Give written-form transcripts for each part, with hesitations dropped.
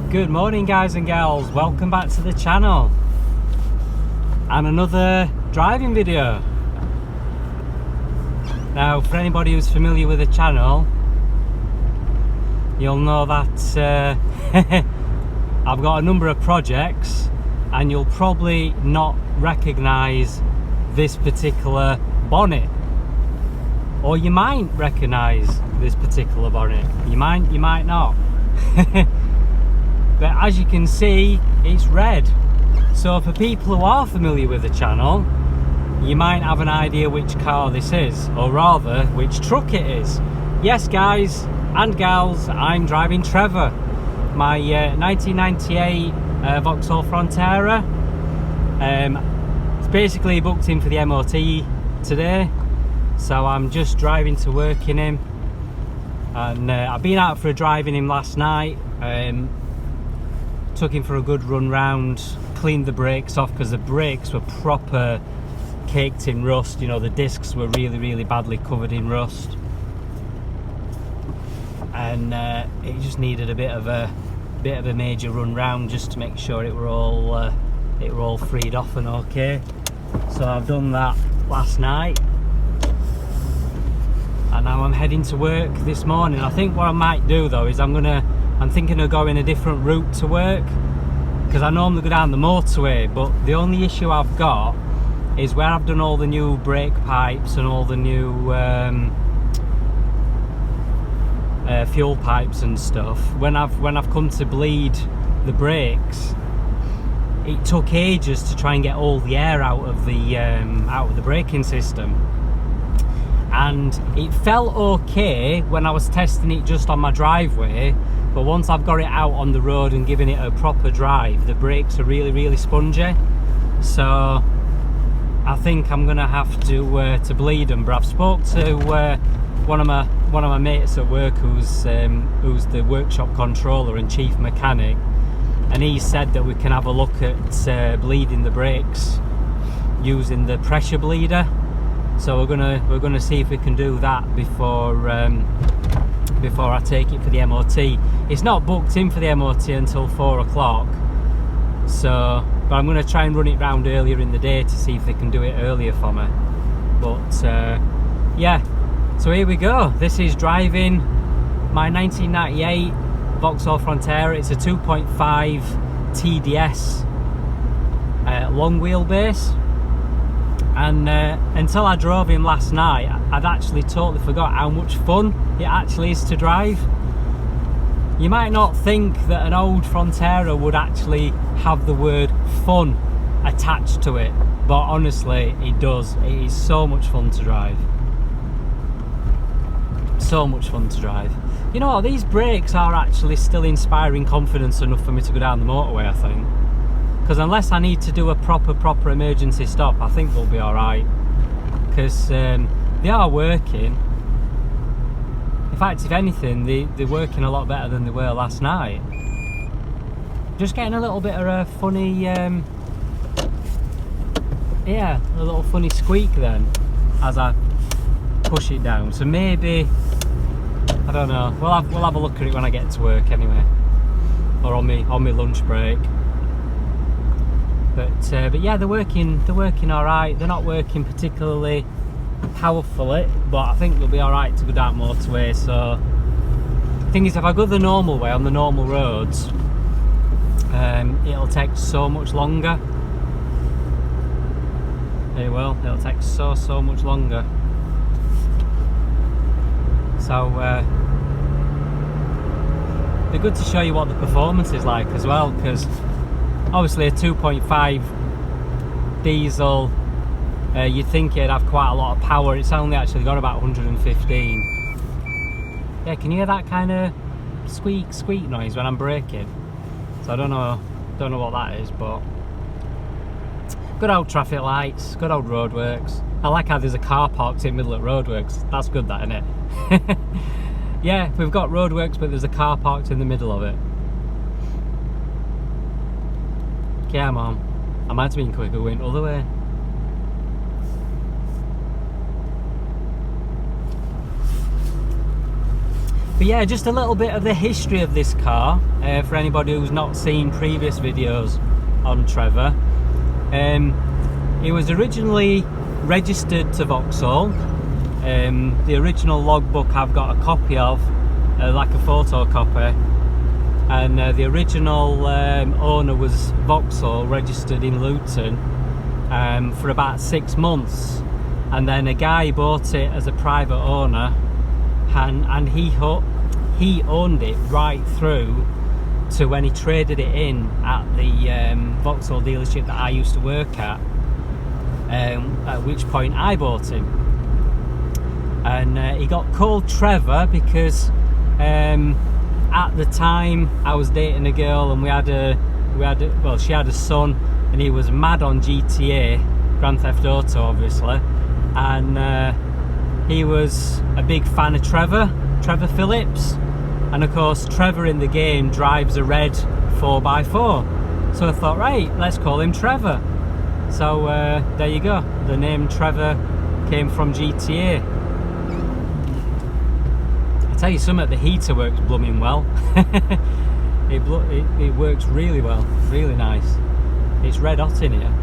Good morning, guys and gals, welcome back to the channel and another driving video. Now, for anybody who's familiar with the channel, you'll know that I've got a number of projects and you'll probably not recognise this particular bonnet, or you might recognise this particular bonnet, you might not. But as you can see, it's red. So for people who are familiar with the channel, you might have an idea which car this is, or rather which truck it is. Yes, guys and gals, I'm driving Trevor, my 1998 Vauxhall Frontera. It's basically booked in for the MOT today, so I'm just driving to work in him. And I've been out for a drive in him last night. Took him for a good run round, cleaned the brakes off because the brakes were proper caked in rust. You know, the discs were really badly covered in rust, and it just needed a bit of a major run round just to make sure it were all freed off and okay. So I've done that last night, and now I'm heading to work this morning. I think what I might do though is I'm thinking of going a different route to work, because I normally go down the motorway, but the only issue I've got is where I've done all the new brake pipes and all the new fuel pipes and stuff. When I've come to bleed the brakes, it took ages to try and get all the air out of the braking system. And it felt okay when I was testing it just on my driveway, but once I've got it out on the road and given it a proper drive, the brakes are really spongy. So I think I'm gonna have to bleed them. But I've spoke to one of my mates at work who's the workshop controller and chief mechanic, and he said that we can have a look at bleeding the brakes using the pressure bleeder. So we're gonna see if we can do that before I take it for the MOT. It's not booked in for the MOT until 4 o'clock. So, but I'm gonna try and run it round earlier in the day to see if they can do it earlier for me. But yeah, so here we go. This is driving my 1998 Vauxhall Frontera. It's a 2.5 TDS long wheelbase. And until I drove him last night, I'd actually totally forgot how much fun it actually is to drive. You might not think that an old Frontera would actually have the word fun attached to it, but honestly it does. It is so much fun to drive. So much fun to drive. You know what, these brakes are actually still inspiring confidence enough for me to go down the motorway, I think. Because unless I need to do a proper emergency stop, I think they'll be alright. Because they are working. In fact, if anything, they're working a lot better than they were last night. Just getting a little bit of a funny, yeah, a little funny squeak then, as I push it down. So maybe, I don't know, we'll have a look at it when I get to work anyway. Or on my lunch break. But yeah, they're working all right. They're not working particularly powerfully, but I think they'll be all right to go down motorway. So the thing is, if I go the normal way on the normal roads, it'll take so much longer. It will. It'll take so much longer. So it'd be good to show you what the performance is like as well, because obviously a 2.5 diesel, you'd think it'd have quite a lot of power. It's only actually got about 115. Yeah, can you hear that kind of squeak noise when I'm braking? So I don't know what that is, but good old traffic lights, good old roadworks. I like how there's a car parked in the middle of roadworks. That's good, that, isn't it? Yeah, we've got roadworks, but there's a car parked in the middle of it. Come on, I might have been quicker going other way. But yeah, just a little bit of the history of this car for anybody who's not seen previous videos on Trevor. It was originally registered to Vauxhall. The original logbook I've got a copy of, like a photocopy, and the original owner was Vauxhall, registered in Luton, for about 6 months, and then a guy bought it as a private owner, and he owned it right through to when he traded it in at the Vauxhall dealership that I used to work at which point I bought him. And he got called Trevor because at the time I was dating a girl, and she had a son, and he was mad on GTA, Grand Theft Auto obviously, and he was a big fan of Trevor Phillips, and of course Trevor in the game drives a red 4x4, so I thought, right, let's call him Trevor. So there you go, the name Trevor came from GTA. I'll tell you something, the heater works blooming well. it works really well, really nice. It's red hot in here.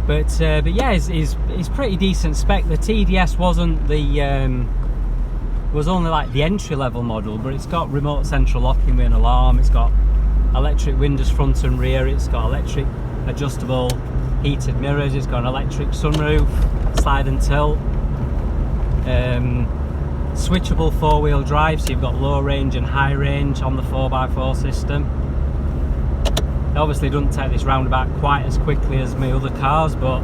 But yeah, it's pretty decent spec. The TDS wasn't the was only like the entry level model, but it's got remote central locking with an alarm. It's got electric windows front and rear. It's got electric adjustable heated mirrors. It's got an electric sunroof, slide and tilt, switchable 4-wheel drive, so you've got low range and high range on the 4x4 system. It obviously doesn't take this roundabout quite as quickly as my other cars, but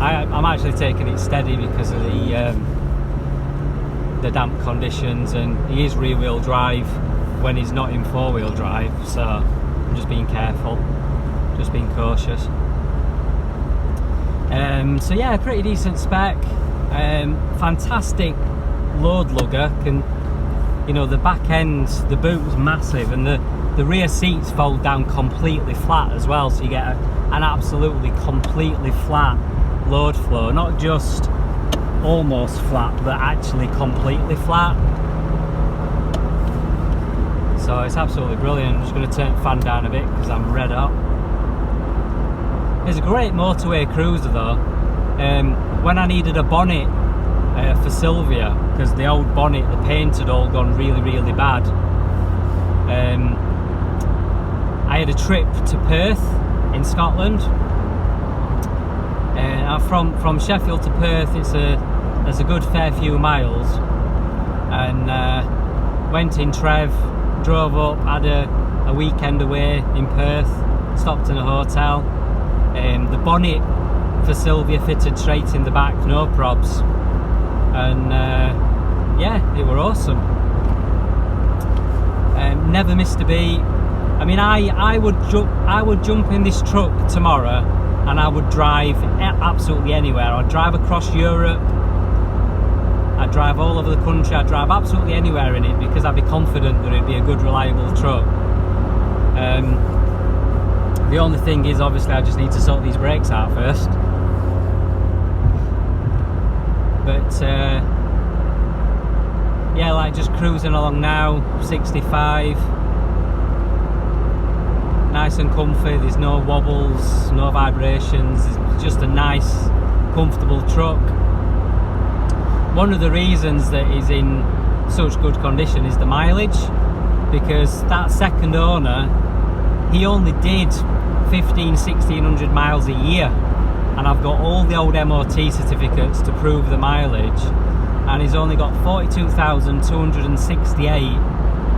I'm actually taking it steady because of the damp conditions, and he is rear-wheel drive when he's not in 4-wheel drive, so I'm just being careful, just being cautious. So yeah, pretty decent spec, fantastic load lugger. The back end, the boot was massive, and the rear seats fold down completely flat as well, so you get an absolutely completely flat load flow, not just almost flat, but actually completely flat. So it's absolutely brilliant. I'm just going to turn the fan down a bit because I'm red hot. It's a great motorway cruiser though. When I needed a bonnet for Sylvia, because the old bonnet, the paint had all gone really, really bad, I had a trip to Perth in Scotland. From Sheffield to Perth, there's a good fair few miles, and went in Trev, drove up, had a weekend away in Perth, stopped in a hotel. The bonnet for Sylvia fitted straight in the back, no probs, and yeah, it were awesome. Never missed a beat. I mean, I would jump in this truck tomorrow, and I would drive absolutely anywhere. I'd drive across Europe, I'd drive all over the country, I'd drive absolutely anywhere in it, because I'd be confident that it'd be a good, reliable truck. The only thing is, obviously, I just need to sort these brakes out first. But yeah, like just cruising along now, 65. Nice and comfy, there's no wobbles, no vibrations, it's just a nice, comfortable truck. One of the reasons that he's in such good condition is the mileage, because that second owner, he only did 1600 miles a year, and I've got all the old MOT certificates to prove the mileage, and he's only got 42,268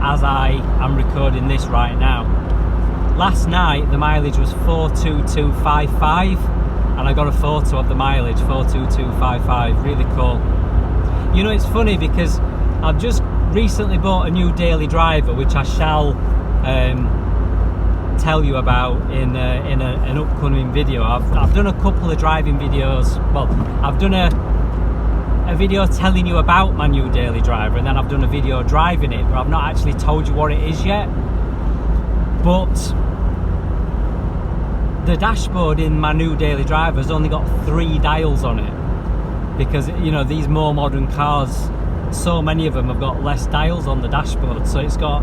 as I am recording this right now. Last night the mileage was 42255, and I got a photo of the mileage, 42255, really cool. You know, it's funny because I've just recently bought a new daily driver, which I shall tell you about in an upcoming video. I've done a couple of driving videos. Well, I've done a video telling you about my new daily driver, and then I've done a video driving it, but I've not actually told you what it is yet. But the dashboard in my new daily driver has only got 3 dials on it, because, you know, these more modern cars so many of them have got less dials on the dashboard. So it's got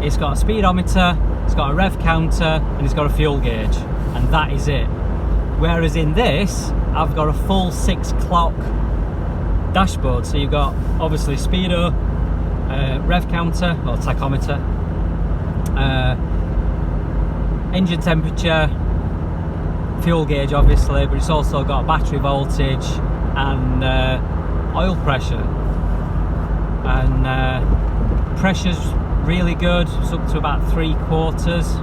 a speedometer, it's got a rev counter, and it's got a fuel gauge, and that is it. Whereas in this, I've got a full 6 clock dashboard. So you've got obviously speedo, rev counter or tachometer, engine temperature, fuel gauge obviously, but it's also got battery voltage and oil pressure. And pressure's really good, it's up to about 3/4.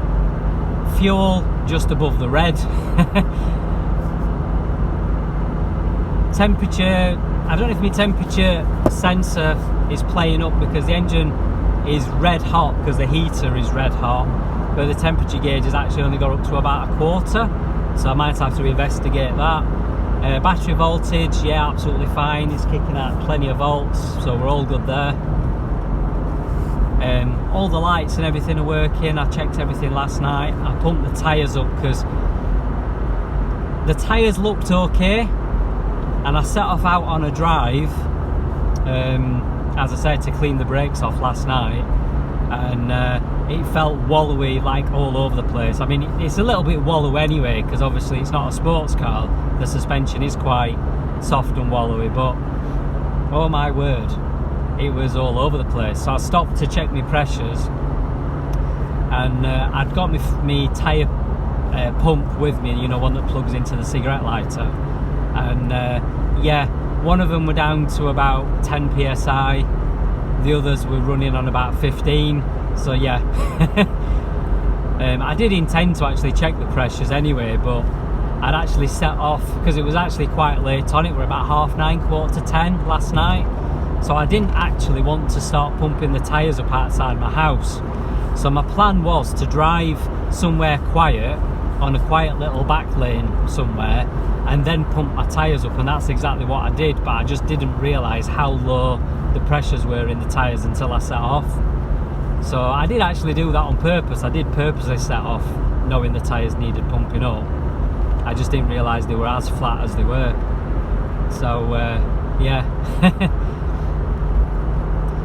Fuel just above the red. Temperature, I don't know if my temperature sensor is playing up because the engine is red hot because the heater is red hot, but the temperature gauge has actually only got up to about 1/4, so I might have to investigate that. Battery voltage, yeah, absolutely fine, it's kicking out plenty of volts, so we're all good there. All the lights and everything are working. I checked everything last night. I pumped the tyres up because the tyres looked okay, and I set off out on a drive, as I said, to clean the brakes off last night, and it felt wallowy, like all over the place. I mean, it's a little bit wallowy anyway because obviously it's not a sports car. The suspension is quite soft and wallowy, but oh my word, it was all over the place. So I stopped to check my pressures, and I'd got my tyre pump with me, you know, one that plugs into the cigarette lighter, and yeah, one of them were down to about 10 psi, the others were running on about 15, so yeah. I did intend to actually check the pressures anyway, but I'd actually set off because it was actually quite late on. It were about 9:30, 9:45 last night, so I didn't actually want to start pumping the tyres up outside my house. So my plan was to drive somewhere quiet, on a quiet little back lane somewhere, and then pump my tyres up, and that's exactly what I did, but I just didn't realise how low the pressures were in the tyres until I set off. So I did actually do that on purpose. I did purposely set off knowing the tyres needed pumping up. I just didn't realise they were as flat as they were. So yeah.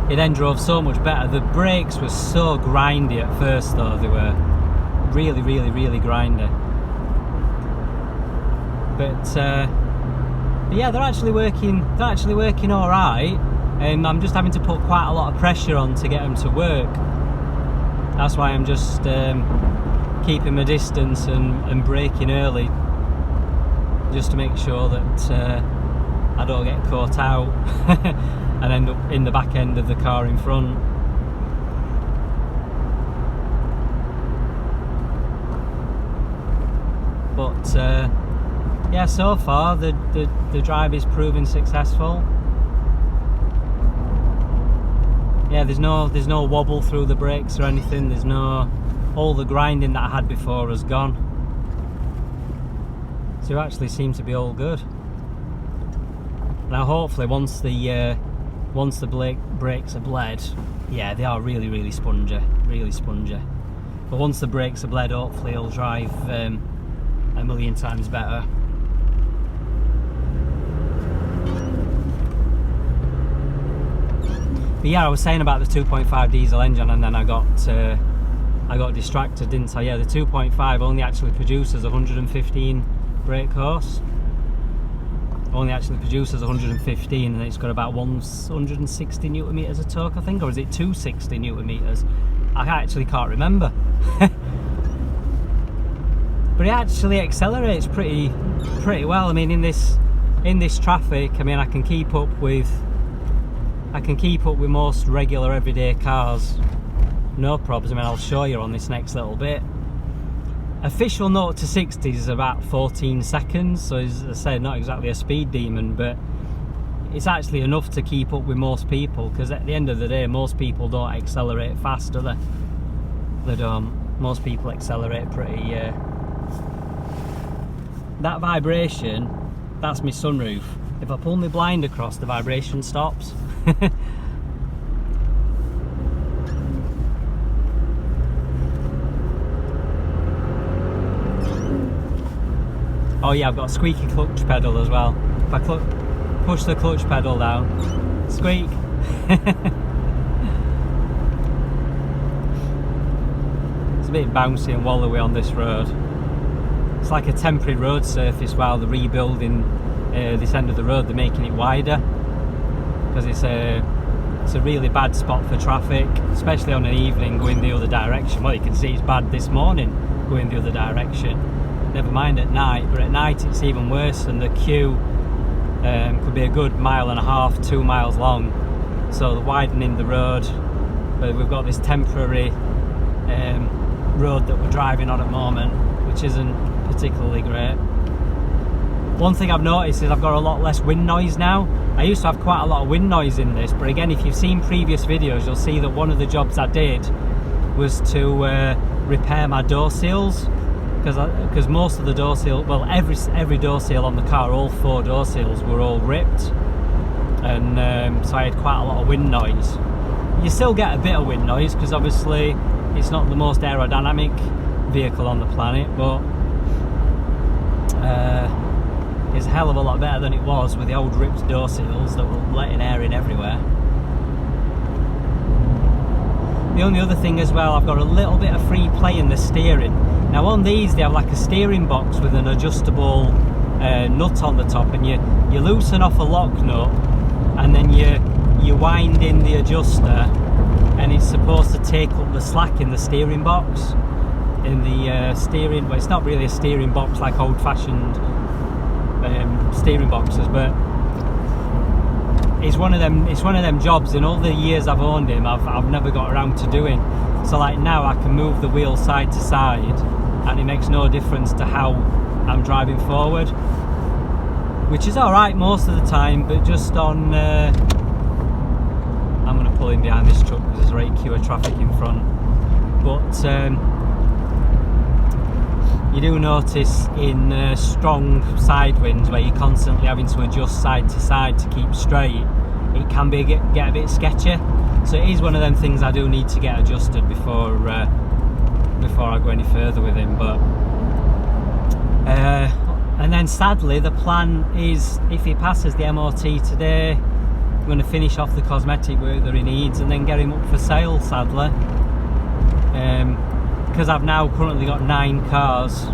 It then drove so much better. The brakes were so grindy at first though, they were really, really, really grindy. But yeah, they're actually working all right. I'm just having to put quite a lot of pressure on to get them to work. That's why I'm just keeping my distance and braking early, just to make sure that I don't get caught out and end up in the back end of the car in front. But yeah, so far the drive is proving successful. Yeah, there's no wobble through the brakes or anything. There's no, all the grinding that I had before has gone. So it actually seems to be all good. Now hopefully once the brakes are bled, yeah, they are really, really spongy, really spongy. But once the brakes are bled, hopefully it'll drive a million times better. But yeah, I was saying about the 2.5 diesel engine, and then I got distracted, didn't I? Yeah, the 2.5 only actually produces 115 brake horse. Only actually produces 115, and it's got about 160 newton meters of torque, I think, or is it 260 newton meters? I actually can't remember. But it actually accelerates pretty well. I mean, in this traffic, I mean, I can keep up with most regular everyday cars, no problems. I mean, I'll show you on this next little bit. Official 0 to 60 is about 14 seconds, so as I say, not exactly a speed demon, but it's actually enough to keep up with most people, because at the end of the day, most people don't accelerate fast, do they? They don't. Most people accelerate pretty... That vibration, that's my sunroof. If I pull my blind across, the vibration stops. Oh yeah, I've got a squeaky clutch pedal as well. If I push the clutch pedal down, squeak, It's a bit bouncy and wallowy on this road. It's like a temporary road surface while they're rebuilding this end of the road. They're making it wider because it's a really bad spot for traffic, especially on an evening going the other direction. Well, you can see it's bad this morning going the other direction, never mind at night, but at night it's even worse, and the queue could be a good 1.5 to 2 miles long. So they're widening the road, but we've got this temporary road that we're driving on at the moment, which isn't particularly great. One thing I've noticed is I've got a lot less wind noise now. I used to have quite a lot of wind noise in this, but again, if you've seen previous videos, you'll see that one of the jobs I did was to repair my door seals, because most of the door seal, well, every door seal on the car, all 4 door seals were all ripped, and so I had quite a lot of wind noise. You still get a bit of wind noise because obviously it's not the most aerodynamic vehicle on the planet, but it's a hell of a lot better than it was with the old ripped door seals that were letting air in everywhere. The only other thing as well, I've got a little bit of free play in the steering. Now on these they have like a steering box with an adjustable nut on the top, and you loosen off a lock nut and then you wind in the adjuster, and it's supposed to take up the slack in the steering box. In the steering, well, it's not really a steering box like old-fashioned steering boxes, but it's one of them jobs. In all the years I've owned him, I've never got around to doing. So like now I can move the wheel side to side, and it makes no difference to how I'm driving forward, which is all right most of the time. But just on, I'm going to pull in behind this truck because there's a right queue of traffic in front. But you do notice in strong side winds where you're constantly having to adjust side to side to keep straight, it can be get a bit sketchy. So it is one of them things I do need to get adjusted before I go any further with him. But and then sadly the plan is, if he passes the MOT today, I'm going to finish off the cosmetic work that he needs and then get him up for sale, sadly. Because I've now currently got 9 cars,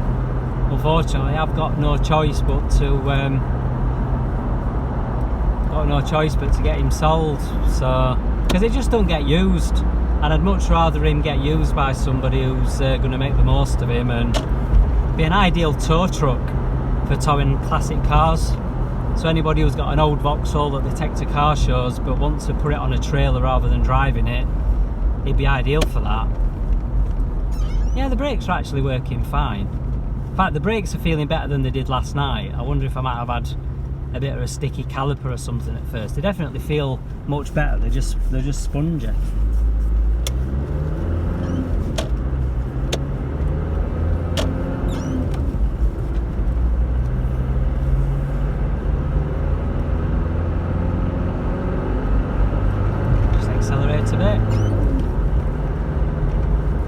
unfortunately I've got no choice but to get him sold. So because it just don't get used, and I'd much rather him get used by somebody who's going to make the most of him and be an ideal tow truck for towing classic cars. So anybody who's got an old Vauxhall that they take to car shows but wants to put it on a trailer rather than driving it, it'd be ideal for that. Yeah, the brakes are actually working fine. In fact, the brakes are feeling better than they did last night. I wonder if I might have had a bit of a sticky caliper or something at first. They definitely feel much better. They're just spongy. Just accelerate a bit.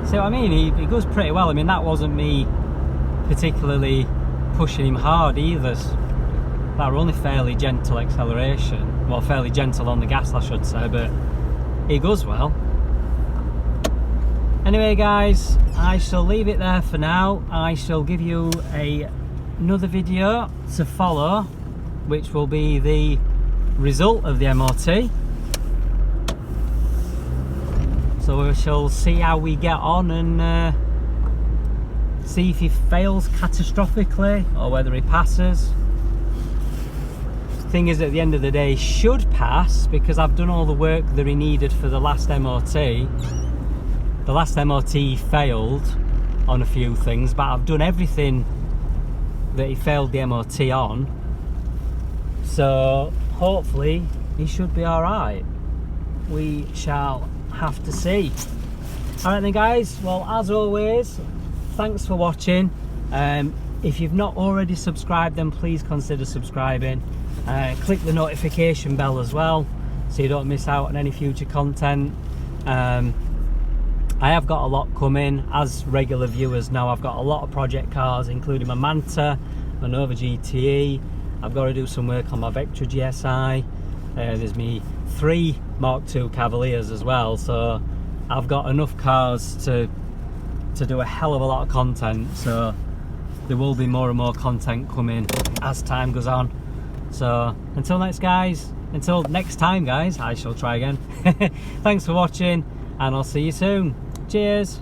See what I mean? He goes pretty well. I mean, that wasn't me particularly pushing him hard either. That were only fairly gentle acceleration. Well, fairly gentle on the gas, I should say, but he goes well. Anyway, guys, I shall leave it there for now. I shall give you another video to follow, which will be the result of the MOT. So we shall see how we get on and see if he fails catastrophically or whether he passes. The thing is, at the end of the day, he should pass because I've done all the work that he needed for the last MOT. The last MOT failed on a few things, but I've done everything that he failed the MOT on. So hopefully he should be alright. We shall have to see. Alright then, guys, well, as always, thanks for watching. If you've not already subscribed, then please consider subscribing. Click the notification bell as well so you don't miss out on any future content. I have got a lot coming, as regular viewers know. I've got a lot of project cars, including my Manta, my Nova GTE. I've got to do some work on my Vectra GSI. There's me 3 Mark II Cavaliers as well, so I've got enough cars to do a hell of a lot of content. So there will be more and more content coming as time goes on. So until next time guys, I shall try again. Thanks for watching, and I'll see you soon. Cheers.